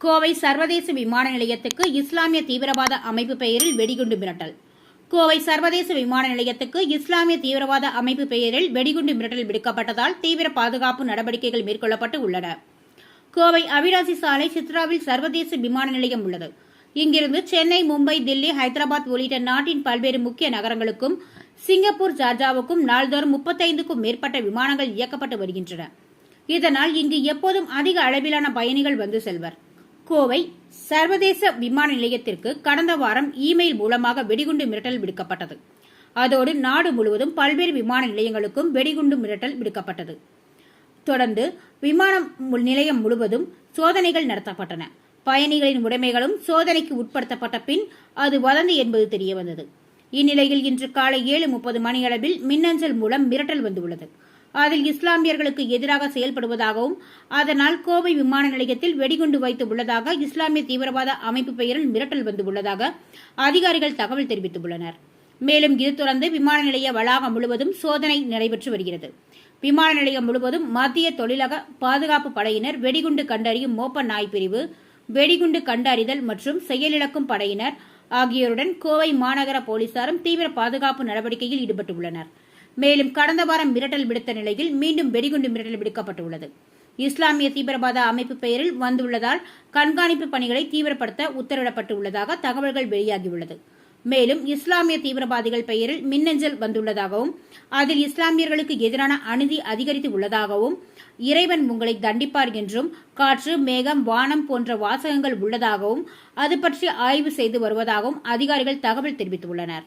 கோவை சர்வதேச விமான நிலையத்துக்கு இஸ்லாமிய தீவிரவாத அமைப்பு பெயரில் வெடிகுண்டு மிரட்டல். கோவை சர்வதேச விமான நிலையத்துக்கு இஸ்லாமிய தீவிரவாத அமைப்பு பெயரில் வெடிகுண்டு மிரட்டல் விடுக்கப்பட்டதால் தீவிர பாதுகாப்பு நடவடிக்கைகள் மேற்கொள்ளப்பட்டு உள்ளன. கோவை அவிநாசி சாலை சித்ராவில் சர்வதேச விமான நிலையம் உள்ளது. இங்கிருந்து சென்னை, மும்பை, தில்லி, ஹைதராபாத் உள்ளிட்ட நாட்டின் பல்வேறு முக்கிய நகரங்களுக்கும் சிங்கப்பூர், ஜார்ஜாவுக்கும் நாள்தோறும் 35க்கும் மேற்பட்ட விமானங்கள் இயக்கப்பட்டு வருகின்றன. இதனால் இங்கு எப்போதும் அதிக அளவிலான பயணிகள் வந்து செல்வர். கோவை சர்வதேச விமான நிலையத்திற்கு கடந்த வாரம் இமெயில் மூலமாக வெடிகுண்டு மிரட்டல் விடுக்கப்பட்டது. அதோடு நாடு முழுவதும் பல்வேறு விமான நிலையங்களுக்கும் வெடிகுண்டு மிரட்டல் விடுக்கப்பட்டது. தொடர்ந்து விமான நிலையம் முழுவதும் சோதனைகள் நடத்தப்பட்டன. பயணிகளின் உடைமைகளும் சோதனைக்கு உட்படுத்தப்பட்ட பின் அது வதந்தி என்பது தெரியவந்தது. இந்நிலையில் இன்று காலை 7:30 மணியளவில் மின்னஞ்சல் மூலம் மிரட்டல் வந்துள்ளது. அதில் இஸ்லாமியர்களுக்கு எதிராக செயல்படுவதாகவும் அதனால் கோவை விமான நிலையத்தில் வெடிகுண்டு வைத்து உள்ளதாக இஸ்லாமிய தீவிரவாத அமைப்பு பெயரில் மிரட்டல் வந்துள்ளதாக அதிகாரிகள் தகவல் தெரிவித்துள்ளனர். மேலும் இது தொடர்ந்து விமான நிலைய வளாகம் முழுவதும் சோதனை நடைபெற்று வருகிறது. விமான நிலையம் முழுவதும் மத்திய தொழிலக பாதுகாப்பு படையினர், வெடிகுண்டு கண்டறியும் மோப்ப நாய் பிரிவு, வெடிகுண்டு கண்டறிதல் மற்றும் செயலிழக்கும் படையினர் ஆகியோருடன் கோவை மாநகர போலீசாரும் தீவிர பாதுகாப்பு நடவடிக்கையில் ஈடுபட்டுள்ளனர். மேலும் கடந்த வாரம் மிரட்டல் விடுத்த நிலையில் மீண்டும் வெடிகுண்டு மிரட்டல் விடுக்கப்பட்டுள்ளது. இஸ்லாமிய தீவிரவாத அமைப்பு பெயரில் வந்துள்ளதால் கண்காணிப்பு பணிகளை தீவிரப்படுத்த உத்தரவிடப்பட்டுள்ளதாக தகவல்கள் வெளியாகியுள்ளது. மேலும் இஸ்லாமிய தீவிரவாதிகள் பெயரில் மின்னஞ்சல் வந்துள்ளதாகவும் அதில் இஸ்லாமியர்களுக்கு எதிரான அநீதி அதிகரித்து உள்ளதாகவும், இறைவன் உங்களை தண்டிப்பார் என்றும், காற்று, மேகம், வானம் போன்ற வாசகங்கள் உள்ளதாகவும் அது பற்றி ஆய்வு செய்து வருவதாகவும் அதிகாரிகள் தகவல் தெரிவித்துள்ளனர்.